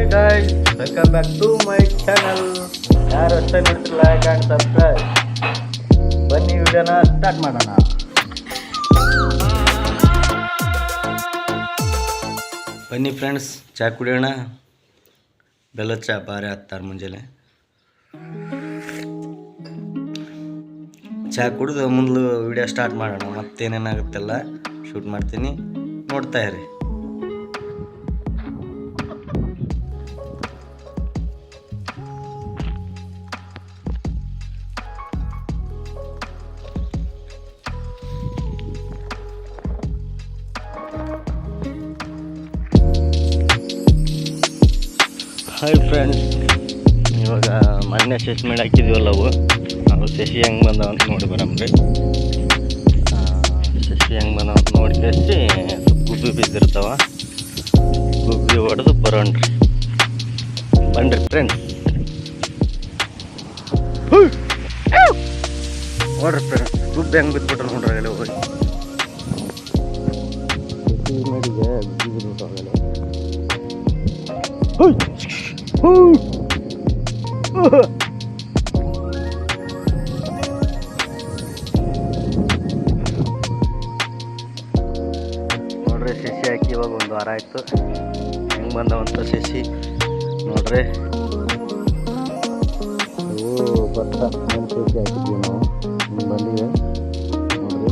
Hey guys, welcome back to my channel. ಯಾರು ಅಷ್ಟೇ ನೋಡ್ತಿಲ್ಲ like and subscribe. ಬನ್ನಿ ವಿಡಿಯೋನ ಸ್ಟಾರ್ಟ್ ಮಾಡೋಣ. ಬನ್ನಿ ಫ್ರೆಂಡ್ಸ್, ಚಹಾ ಕುಡಿಯೋಣ. ಬೆಲ್ಲದ ಚಹಾ ಬಾರಿ ಹಾಕ್ತಾರೆ ಮುಂಜಾನೆ. ಚಹಾ ಕುಡಿದು ಮುಂದೆ ವಿಡಿಯೋ ಸ್ಟಾರ್ಟ್ ಮಾಡೋಣ. ಮತ್ತೇನೇನಾಗುತ್ತೆಲ್ಲ ಶೂಟ್ ಮಾಡ್ತೀನಿ, ನೋಡ್ತಾ ಇರಿ. ಹಾಯ್ ಫ್ರೆಂಡ್ಸ್, ಇವಾಗ ಮೊನ್ನೆ ಅಸೆಸ್ಮೆಂಟ್ ಹಾಕಿದ್ವಲ್ಲ, ಅವು ಶಶಿ ಹೆಂಗೆ ಬಂದವ ಅಂತ ನೋಡಿ ಬರಮ್ರಿ. ಶಶಿ ಹೆಂಗೆ ಬಂದವ ಅಂತ ನೋಡಿ ಕೇಸಿ ಗುಬ್ಬಿ ಬಿದ್ದಿರ್ತಾವ, ಗುಬ್ಬಿ ಹೊಡೆದು ಬರೋಣ್ರಿ. ಬನ್ರಿ ಫ್ರೆಂಡ್ಸ್, ನೋಡ್ರಿ ಫ್ರೆಂಡ್ಸ್, ಗುಬ್ಬಿ ಹೆಂಗೆ ಬಿದ್ದುಬಿಟ್ರೆ ನೋಡ್ರಿ. ಆಗಲೇ ಹೋಗಿ ಗುಬ್ಬಿಗೆ ಗುಬ್ಬಿ ಬಿದ್ದುಬಿಟ್ಟು ಆಗಲೇ. ನೋಡ್ರಿ, ಶಶಿ ಹಾಕಿ ಇವಾಗ 1 ವಾರ ಆಯ್ತು. ಹೆಂಗೆ ಬಂದವಂತ ಶಶಿ ನೋಡ್ರಿ. ಭತ್ತ ಶಶಿ ಹಾಕಿದ್ವಿ ನಾವು, ಹಿಂಗೆ ಬಂದಿವೆ ನೋಡ್ರಿ.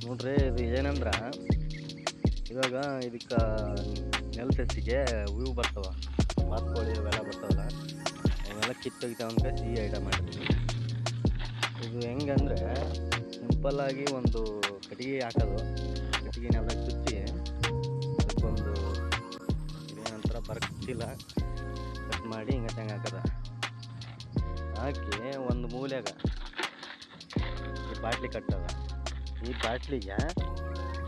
ನೋಡ್ರಿ, ಇದು ಏನಂದ್ರೆ ಇವಾಗ ಇದಕ್ಕೆ ನೆಲಸಸಿಗೆ ಹೂವು ಬರ್ತಾವ, ಬಾತ್ಕೋಳಿ ಅವೆಲ್ಲ ಬರ್ತಾವಲ್ಲ, ಅವೆಲ್ಲ ಕಿತ್ತೋಗಿತಾವ ಅಂತ ಈ ಐಟಮ್ ಮಾಡಿದ್ವಿ. ಇದು ಹೆಂಗಂದ್ರೆ ಸಿಂಪಲ್ಲಾಗಿ ಒಂದು ಕಟ್ಟಿಗೆ ಹಾಕೋದು, ಕಟ್ಟಿಗೆನೆಲ್ಲ ಚುಚ್ಚಿ ಅದಕ್ಕೊಂದು ಇದೇನಂತರ ಬರ್ತಿಲ್ಲ ಕಟ್ ಮಾಡಿ ಹಿಂಗೆ ತೆಂಗೆ ಹಾಕೋದ ಹಾಕಿ ಒಂದು ಮೂಲೆಯಾಗ ಈ ಬಾಟ್ಲಿ ಕಟ್ಟದ. ಈ ಬಾಟ್ಲಿಗೆ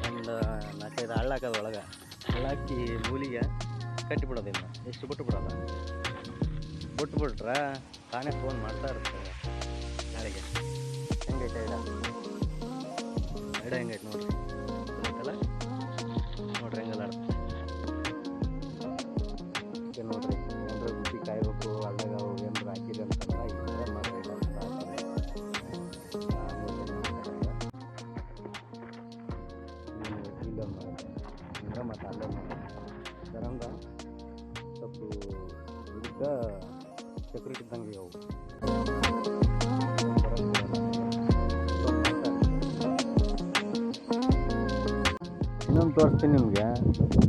ಒಂದು 4-5 ಹಳ್ಳ ಹಾಕೋದು, ಒಳಗೆ ಹಳ್ಳಾಕಿ ಮೂಲಿಗೆ ಕಟ್ಟಿಬಿಡೋದಿಲ್ಲ, ಎಷ್ಟು ಬಿಟ್ಟುಬಿಡೋಲ್ಲ. ಬಿಟ್ಬಿಟ್ರೆ ತಾನೇ ಫೋನ್ ಮಾಡ್ತಾ ಇರ್ತದೆ ನಾಳೆಗೆ. ಹೆಂಗೈತೆ ಐಡ ಹೆಂಗೈತೆ ನೋಡ್ರಿ, ಗೊತ್ತಲ್ಲ ನೋಡ್ರಿ ಹೆಂಗೆಲ್ಲ ನೋಡ್ರಿ. ಏನಾರ ಗುಬ್ಬಿ ಕಾಯ್ಬೇಕು, ಹಳ್ಳಾಗ ಏನಾರು ಹಾಕಿದೆ ಅಂತಂದ್ರೆ ಈ ಥರ ಮಾಡಿಲ್ಲ ಮತ್ತು ಅಲ್ಲೇ ಅದರಂದ ಸ್ವಲ್ಪ ಇದಕ್ಕೆ ಸೆಕ್ಯೂರಿಟಿ ಇದ್ದಂಗೆ ಅವು. ಇನ್ನೊಂದು ತೋರಿಸ್ತೀನಿ ನಿಮಗೆ.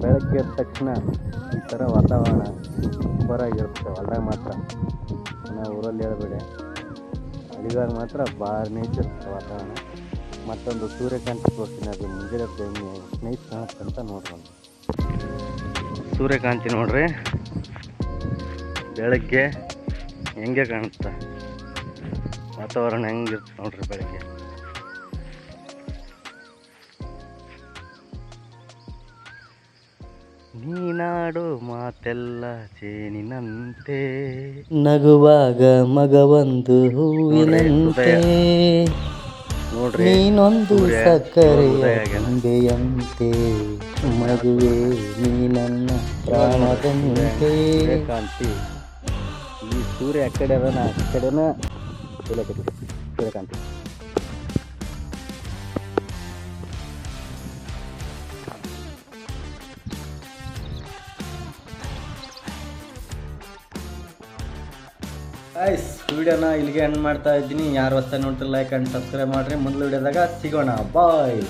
ಬೆಳಗ್ಗೆ ಎದ್ದ ತಕ್ಷಣ ಈ ಥರ ವಾತಾವರಣ ಸೂಪರಾಗಿರುತ್ತೆ. ಹೊಲ್ದಾಗ ಮಾತ್ರ, ನಾವು ಊರಲ್ಲಿ ಹೇಳ್ಬೇಡಿ, ಹಳ್ಳಿದಾಗ ಮಾತ್ರ ಭಾಳ ನೈಸ್ ಇರುತ್ತೆ ವಾತಾವರಣ. ಮತ್ತೊಂದು ಸೂರ್ಯಕಾಂತಿ ತೋರಿಸ್ತೀನಿ, ಅದು ಮುಂಜಾನೆ ನೈಸ್ ಕಾಣುತ್ತೆ ಅಂತ ನೋಡ್ರಿ. ಸೂರ್ಯಕಾಂತಿ ನೋಡ್ರಿ ಬೆಳಗ್ಗೆ ಹೆಂಗೆ ಕಾಣುತ್ತೆ, ವಾತಾವರಣ ಹೆಂಗಿರುತ್ತೆ ನೋಡ್ರಿ ಬೆಳಗ್ಗೆ. ನೀನಾಡು ಮಾತೆಲ್ಲ ಚೇನಿನಂತೆ, ನಗುವಾಗ ಮಗವೊಂದು ಹೂವಿನಂತೆ, ನೋಡ್ರಿ ನೀನೊಂದು ಸಕ್ಕರೆಯ ಗೊಂಬೆಯಂತೆ, ಮಗುವೆ ನೀ ನನ್ನ ಪ್ರಾಣದಂತೆ. ಸೂರ್ಯಕಾಂತಿ, ಈ ಸೂರ್ಯ ಆ ಕಡೆ ಅದನ, ಆ ಕಡೆನ ಸೂರ್ಯಕಾಂತಿ. ಗೈಸ್, ವಿಡಿಯೋನ ಇಲ್ಲಿಗೆ ಎಂಡ್ ಮಾಡ್ತಾ ಇದ್ದೀನಿ. ಯಾರು ಹೊಸ ನೋಡ್ತಿಲ್ಲ ಲೈಕ್ ಆ್ಯಂಡ್ ಸಬ್ಸ್ಕ್ರೈಬ್ ಮಾಡಿರಿ. ಮುಂದಿನ ವಿಡಿಯೋದಾಗ ಸಿಗೋಣ. ಬಾಯ್.